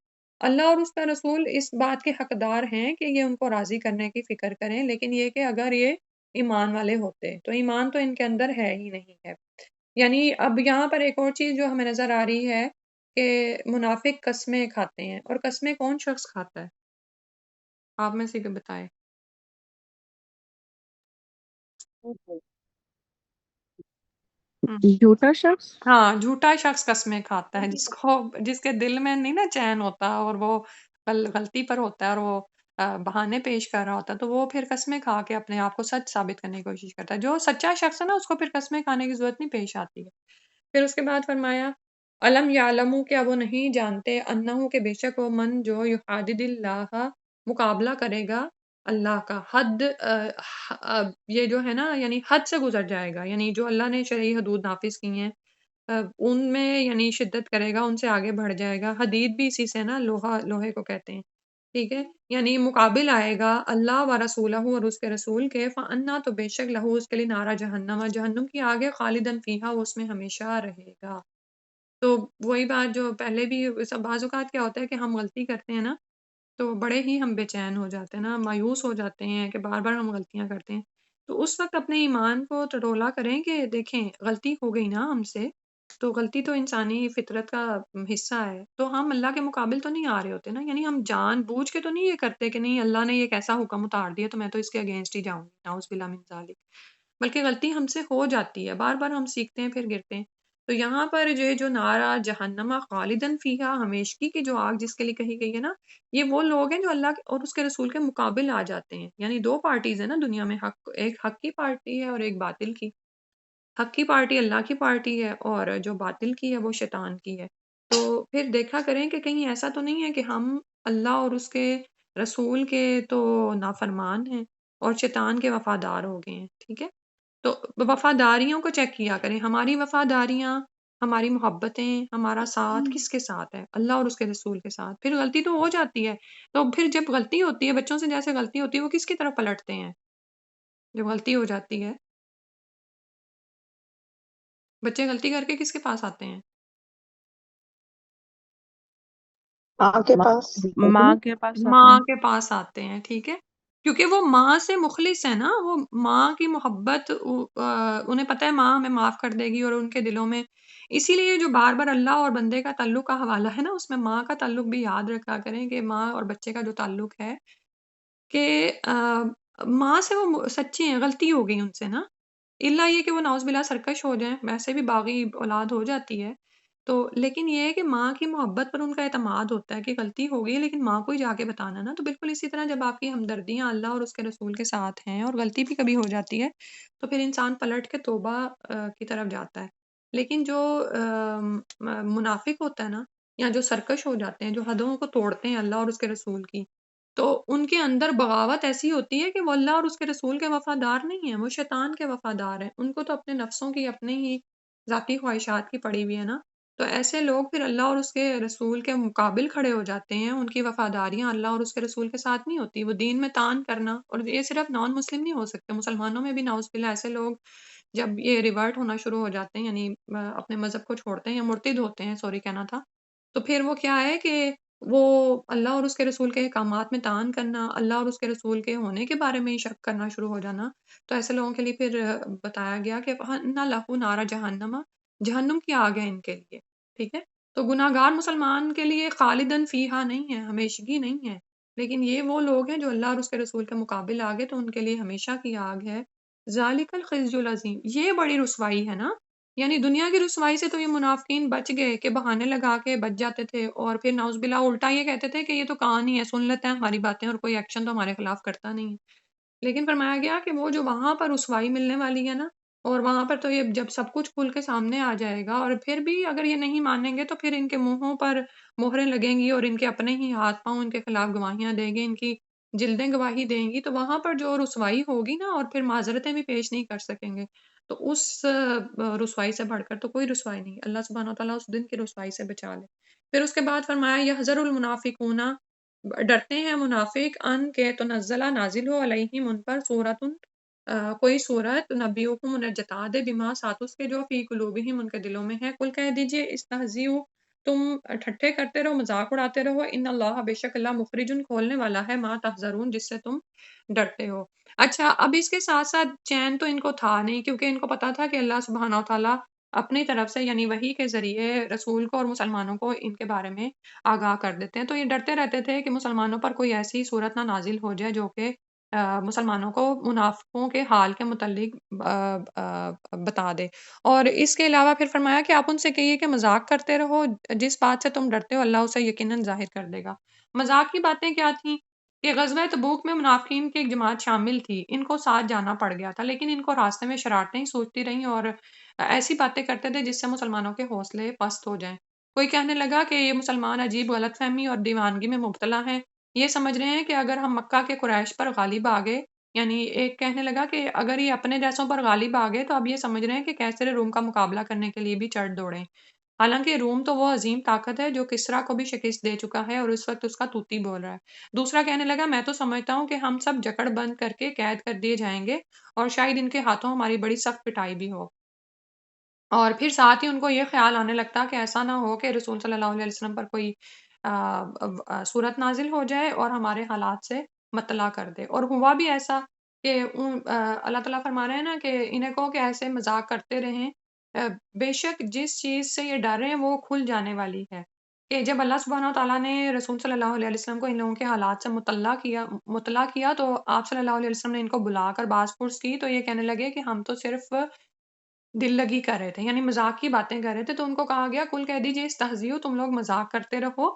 اللہ اور اس کا رسول اس بات کے حقدار ہیں کہ یہ ان کو راضی کرنے کی فکر کریں، لیکن یہ کہ اگر یہ ایمان والے ہوتے، تو ایمان تو ان کے اندر ہے ہی نہیں ہے۔ یعنی اب یہاں پر ایک اور چیز جو ہمیں نظر آ رہی ہے کہ منافق قسمیں کھاتے ہیں، اور قسمیں کون شخص کھاتا ہے؟ آپ میں سے بتائے۔ جھوٹا شخص۔ ہاں، جھوٹا شخص قسمیں کھاتا ہے، جس کے دل میں نہیں نا چین ہوتا، اور وہ غلطی پر ہوتا ہے، اور وہ بہانے پیش کر رہا ہوتا ہے، تو وہ پھر قسمیں کھا کے اپنے آپ کو سچ ثابت کرنے کی کوشش کرتا ہے۔ جو سچا شخص ہے نا، اس کو پھر قسمیں کھانے کی ضرورت نہیں پیش آتی ہے۔ پھر اس کے بعد فرمایا علم یعلمو، کیا وہ نہیں جانتے، انہو کہ بے شک وہ من جو یحادد اللہ، مقابلہ کرے گا اللہ کا، حد یہ جو ہے نا، یعنی حد سے گزر جائے گا، یعنی جو اللہ نے شرعی حدود نافذ کی ہیں ان میں یعنی شدت کرے گا، ان سے آگے بڑھ جائے گا۔ حدید بھی اسی سے نا، لوہے کو کہتے ہیں، ٹھیک ہے، یعنی مقابل آئے گا اللہ و رسولہ اور اس کے رسول کے، فَأَنَّا تو بے شک لہو اس کے لیے نارا جہنم، جہنم کی آگے خالدن فیہا، وہ اس میں ہمیشہ رہے گا۔ تو وہی بات جو پہلے بھی بعض اوقات کیا ہوتا ہے کہ ہم غلطی کرتے ہیں نا، تو بڑے ہی ہم بے چین ہو جاتے ہیں نا، مایوس ہو جاتے ہیں کہ بار بار ہم غلطیاں کرتے ہیں۔ تو اس وقت اپنے ایمان کو ٹٹولا کریں کہ دیکھیں غلطی ہو گئی نا ہم سے، تو غلطی تو انسانی فطرت کا حصہ ہے، تو ہم اللہ کے مقابل تو نہیں آ رہے ہوتے نا، یعنی ہم جان بوجھ کے تو نہیں یہ کرتے کہ نہیں اللہ نے یہ کیسا حکم اتار دیا تو میں تو اس کے اگینسٹ ہی جاؤں گی، نعوذ باللہ من ذالک، بلکہ غلطی ہم سے ہو جاتی ہے، بار بار ہم سیکھتے ہیں پھر گرتے ہیں۔ تو یہاں پر جو نعرہ جہنم خالدن فیہا، ہمیشگی کی جو آگ جس کے لیے کہی گئی ہے نا، یہ وہ لوگ ہیں جو اللہ اور اس کے رسول کے مقابل آ جاتے ہیں، یعنی دو پارٹیز ہیں نا دنیا میں، ایک حق کی پارٹی ہے اور ایک باطل کی۔ حق کی پارٹی اللہ کی پارٹی ہے، اور جو باطل کی ہے وہ شیطان کی ہے۔ تو پھر دیکھا کریں کہ کہیں ایسا تو نہیں ہے کہ ہم اللہ اور اس کے رسول کے تو نافرمان ہیں اور شیطان کے وفادار ہو گئے ہیں، ٹھیک ہے؟ تو وفاداریوں کو چیک کیا کریں، ہماری وفاداریاں، ہماری محبتیں، ہمارا ساتھ کس کے ساتھ ہے؟ اللہ اور اس کے رسول کے ساتھ۔ پھر غلطی تو ہو جاتی ہے، تو پھر جب غلطی ہوتی ہے، بچوں سے جیسے غلطی ہوتی ہے، وہ کس کی طرف پلٹتے ہیں جب غلطی ہو جاتی ہے؟ بچے غلطی کر کے کس کے پاس آتے ہیں؟ ماں کے پاس۔ ماں کے پاس آتے ماں ہیں۔ کے پاس آتے ہیں، ٹھیک ہے، کیونکہ وہ ماں سے مخلص ہے نا، وہ ماں کی محبت انہیں پتہ ہے ماں ہمیں معاف کر دے گی، اور ان کے دلوں میں اسی لیے جو بار بار اللہ اور بندے کا تعلق کا حوالہ ہے نا، اس میں ماں کا تعلق بھی یاد رکھا کریں کہ ماں اور بچے کا جو تعلق ہے کہ ماں سے وہ سچی ہیں، غلطی ہو گئی ان سے نا، اللہ یہ کہ وہ نعوذ باللہ سرکش ہو جائیں، ویسے بھی باغی اولاد ہو جاتی ہے، تو لیکن یہ ہے کہ ماں کی محبت پر ان کا اعتماد ہوتا ہے کہ غلطی ہو گئی لیکن ماں کو ہی جا کے بتانا نا، تو بالکل اسی طرح جب آپ کی ہمدردیاں اللہ اور اس کے رسول کے ساتھ ہیں اور غلطی بھی کبھی ہو جاتی ہے تو پھر انسان پلٹ کے توبہ کی طرف جاتا ہے، لیکن جو منافق ہوتا ہے نا، یا جو سرکش ہو جاتے ہیں، جو حدوں کو توڑتے ہیں اللہ اور اس کے رسول کی، تو ان کے اندر بغاوت ایسی ہوتی ہے کہ وہ اللہ اور اس کے رسول کے وفادار نہیں ہیں، وہ شیطان کے وفادار ہیں، ان کو تو اپنے نفسوں کی، اپنے ہی ذاتی خواہشات کی پڑی ہوئی ہے نا، تو ایسے لوگ پھر اللہ اور اس کے رسول کے مقابل کھڑے ہو جاتے ہیں، ان کی وفاداریاں اللہ اور اس کے رسول کے ساتھ نہیں ہوتی، وہ دین میں تان کرنا، اور یہ صرف نان مسلم نہیں ہو سکتے، مسلمانوں میں بھی نعوذ باللہ ایسے لوگ جب یہ ریورٹ ہونا شروع ہو جاتے ہیں، یعنی اپنے مذہب کو چھوڑتے ہیں یا مرتد ہوتے ہیں، سوری کہنا تھا، تو پھر وہ کیا ہے کہ وہ اللہ اور اس کے رسول کے احکامات میں طعن کرنا، اللہ اور اس کے رسول کے ہونے کے بارے میں ہی شک کرنا شروع ہو جانا، تو ایسے لوگوں کے لیے پھر بتایا گیا کہ وَأَنَّ لَهُ نَارَ جہنم، جہنم کی آگ ہے ان کے لیے، ٹھیک ہے؟ تو گناہ گار مسلمان کے لیے خالدن فیہا نہیں ہے، ہمیشگی نہیں ہے، لیکن یہ وہ لوگ ہیں جو اللہ اور اس کے رسول کے مقابل آگے، تو ان کے لیے ہمیشہ کی آگ ہے۔ ذالک الخزي العظیم، یہ بڑی رسوائی ہے نا، یعنی دنیا کی رسوائی سے تو یہ منافقین بچ گئے کہ بہانے لگا کے بچ جاتے تھے، اور پھر نعوذ باللہ الٹا یہ کہتے تھے کہ یہ تو کان ہی ہے، سن لیتے ہیں ہماری باتیں اور کوئی ایکشن تو ہمارے خلاف کرتا نہیں ہے۔ لیکن فرمایا گیا کہ وہ جو وہاں پر رسوائی ملنے والی ہے نا، اور وہاں پر تو یہ جب سب کچھ کھل کے سامنے آ جائے گا، اور پھر بھی اگر یہ نہیں مانیں گے تو پھر ان کے منہوں پر مہریں لگیں گی، اور ان کے اپنے ہی ہاتھ پاؤں ان کے خلاف گواہیاں دیں گے، ان کی جلدیں گواہی دیں گی، تو وہاں پر جو رسوائی ہوگی نا، اور پھر معذرتیں بھی پیش نہیں کر سکیں گے، تو اس رسوائی سے بڑھ کر تو کوئی رسوائی نہیں۔ اللہ سبحانہ وتعالیٰ اس دن کی رسوائی سے بچا لے۔ پھر اس کے بعد فرمایا یحذر المنافقون، ڈرتے ہیں منافق ان کے تنزلہ نازل ہو علیہم ان پر سورۃ، کوئی سورت نبیہم انہیں جتا دے بما ساتھ اس کے جو فی قلوبہم ان کے دلوں میں ہے، کل کہہ دیجئے استہزئوا، تم ٹھٹھے کرتے رہو، مذاق اڑاتے رہو، ان اللہ بے شک اللہ مخرجن کھولنے والا ہے ما تحذرون جس سے تم ڈرتے ہو۔ اچھا، اب اس کے ساتھ ساتھ چین تو ان کو تھا نہیں، کیونکہ ان کو پتا تھا کہ اللہ سبحانہ وتعالیٰ اپنی طرف سے یعنی وحی کے ذریعے رسول کو اور مسلمانوں کو ان کے بارے میں آگاہ کر دیتے ہیں، تو یہ ڈرتے رہتے تھے کہ مسلمانوں پر کوئی ایسی صورت نہ نازل ہو جائے جو کہ مسلمانوں کو منافقوں کے حال کے متعلق بتا دے۔ اور اس کے علاوہ پھر فرمایا کہ آپ ان سے کہیے کہ مذاق کرتے رہو، جس بات سے تم ڈرتے ہو اللہ اسے یقیناً ظاہر کر دے گا۔ مذاق کی باتیں کیا تھیں کہ غزوہ تبوک میں منافقین کی ایک جماعت شامل تھی، ان کو ساتھ جانا پڑ گیا تھا، لیکن ان کو راستے میں شرارتیں ہی سوچتی رہیں اور ایسی باتیں کرتے تھے جس سے مسلمانوں کے حوصلے پست ہو جائیں۔ کوئی کہنے لگا کہ یہ مسلمان عجیب غلط فہمی اور دیوانگی میں مبتلا ہیں، یہ سمجھ رہے ہیں کہ اگر ہم مکہ کے قریش پر غالب آ گئے، یعنی ایک کہنے لگا کہ اگر یہ اپنے جیسوں پر غالب آ گئے تو اب یہ سمجھ رہے ہیں کہ کیسر روم کا مقابلہ کرنے کے لیے بھی چڑھ دوڑیں۔ حالانکہ روم تو وہ عظیم طاقت ہے جو کسریٰ کو بھی شکست دے چکا ہے اور اس وقت اس کا طوطی بول رہا ہے۔ دوسرا کہنے لگا میں تو سمجھتا ہوں کہ ہم سب جکڑ بند کر کے قید کر دیے جائیں گے اور شاید ان کے ہاتھوں ہماری بڑی سخت پٹائی بھی ہو۔ اور پھر ساتھ ہی ان کو یہ خیال آنے لگتا کہ ایسا نہ ہو کہ رسول صلی اللہ علیہ وسلم پر کوئی صورت نازل ہو جائے اور ہمارے حالات سے مطلع کر دے۔ اور ہوا بھی ایسا کہ اللہ تعالیٰ فرما رہے ہیں نا کہ انہیں کہو کہ ایسے مذاق کرتے رہیں، بے شک جس چیز سے یہ ڈر رہے ہیں وہ کھل جانے والی ہے، کہ جب اللہ سبحانہ تعالیٰ نے رسول صلی اللہ علیہ وسلم کو ان لوگوں کے حالات سے مطلع کیا تو آپ صلی اللہ علیہ وسلم نے ان کو بلا کر باز پرس کی، تو یہ کہنے لگے کہ ہم تو صرف دل لگی کر رہے تھے، یعنی مذاق کی باتیں کر رہے تھے، تو ان کو کہا گیا کل کہہ دیجئے استہزئوا، تم لوگ مذاق کرتے رہو۔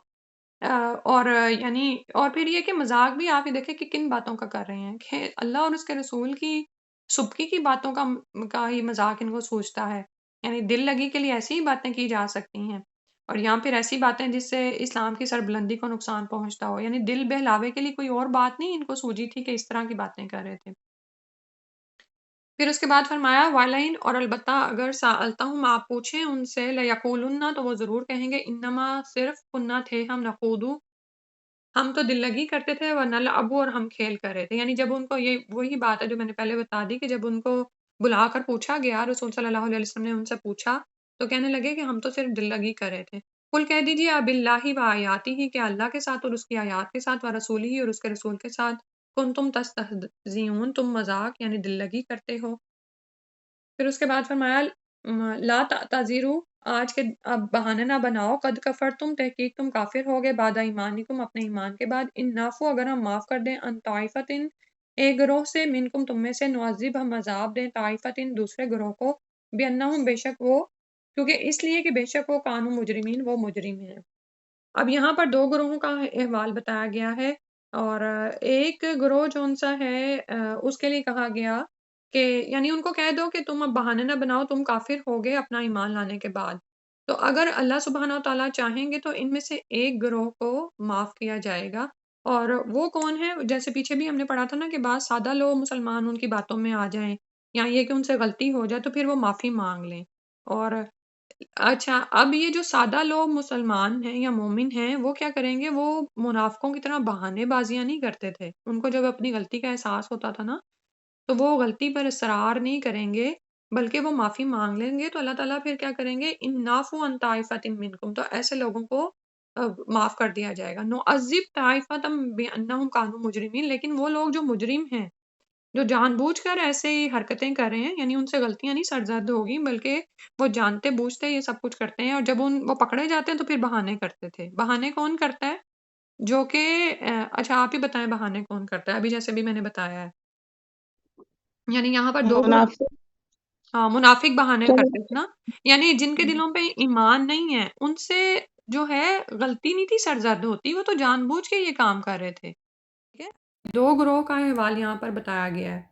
اور یعنی اور پھر یہ کہ مذاق بھی آپ یہ دیکھیں کہ کن باتوں کا کر رہے ہیں کہ اللہ اور اس کے رسول کی سبکی کی باتوں کا ہی مذاق ان کو سوچتا ہے، یعنی دل لگی کے لیے ایسی ہی باتیں کی جا سکتی ہیں، اور یہاں پھر ایسی باتیں جس سے اسلام کی سربلندی کو نقصان پہنچتا ہو، یعنی دل بہلاوے کے لیے کوئی اور بات نہیں ان کو سوجی تھی کہ اس طرح کی باتیں کر رہے تھے۔ پھر اس کے بعد فرمایا وَلَئِن، اور البتہ اگر سألتہم آپ پوچھیں ان سے لَیَقُولُنَّ، تو وہ ضرور کہیں گے انما صرف کننا تھے ہم نخوض، ہم تو دل لگی کرتے تھے، وَنَلْعَبُ، اور ہم کھیل کر رہے تھے، یعنی جب ان کو یہ وہی بات ہے جو میں نے پہلے بتا دی کہ جب ان کو بلا کر پوچھا گیا، رسول صلی اللہ علیہ وسلم نے ان سے پوچھا تو کہنے لگے کہ ہم تو صرف دل لگی کر رہے تھے۔ قل کہہ دیجیے اب اللہ و آیاتی ہی، کہ اللہ کے ساتھ اور اس کی آیات کے ساتھ، و رسول ہی، اور اس کے رسول کے ساتھ، کن تم تستہزئون، تم مذاق یعنی دل لگی کرتے ہو۔ پھر اس کے بعد فرمایا لا تعتذروا، آج کے اب بہانے نہ بناؤ، قد کفرتم، تحقیق تم کافر ہوگے، بعد ایمانکم، اپنے ایمان کے بعد، ان نعفو، اگر ہم معاف کر دیں، ان طائفتن، ایک گروہ سے، منکم، تم میں سے، نعذب، ہم عذاب دیں، طائفتن، دوسرے گروہ کو، بانہم، بے شک وہ، کیونکہ اس لیے کہ بے شک وہ کانوا مجرمین، وہ مجرم ہیں۔ اب یہاں پر دو گروہوں کا احوال بتایا گیا ہے، اور ایک گروہ جون سا ہے اس کے لیے کہا گیا کہ یعنی ان کو کہہ دو کہ تم اب بہانے نہ بناؤ، تم کافر ہوگے اپنا ایمان لانے کے بعد، تو اگر اللہ سبحانہ وتعالیٰ چاہیں گے تو ان میں سے ایک گروہ کو معاف کیا جائے گا، اور وہ کون ہے؟ جیسے پیچھے بھی ہم نے پڑھا تھا نا کہ بعض سادہ لوگ مسلمان ان کی باتوں میں آ جائیں، یا یہ کہ ان سے غلطی ہو جائے تو پھر وہ معافی مانگ لیں۔ اور اچھا، اب یہ جو سادہ لوگ مسلمان ہیں یا مومن ہیں وہ کیا کریں گے؟ وہ منافقوں کی طرح بہانے بازیاں نہیں کرتے تھے، ان کو جب اپنی غلطی کا احساس ہوتا تھا نا تو وہ غلطی پر اصرار نہیں کریں گے، بلکہ وہ معافی مانگ لیں گے، تو اللہ تعالیٰ پھر کیا کریں گے؟ ان نعفو عن طائفۃ منکم، تو ایسے لوگوں کو معاف کر دیا جائے گا۔ نعذب طائفۃ بانہم کانوا مجرمین، لیکن وہ لوگ جو مجرم ہیں، جو جان بوجھ کر ایسے ہی حرکتیں کر رہے ہیں، یعنی ان سے غلطیاں نہیں سرزد ہوگی بلکہ وہ جانتے بوجھتے یہ سب کچھ کرتے ہیں، اور جب وہ پکڑے جاتے ہیں تو پھر بہانے کرتے تھے۔ بہانے کون کرتا ہے؟ جو کہ اچھا آپ ہی بتائیں بہانے کون کرتا ہے؟ ابھی جیسے بھی میں نے بتایا ہے، یعنی یہاں پر دو گروہ، منافق ہاں منافق بہانے چلو کرتے تھے نا، یعنی جن کے دلوں پہ ایمان نہیں ہے ان سے جو ہے غلطی نہیں تھی سرزد ہوتی، وہ تو جان بوجھ کے یہ کام کر رہے تھے۔ ٹھیک ہے، دو گروہ کا احوال یہاں پر بتایا گیا ہے۔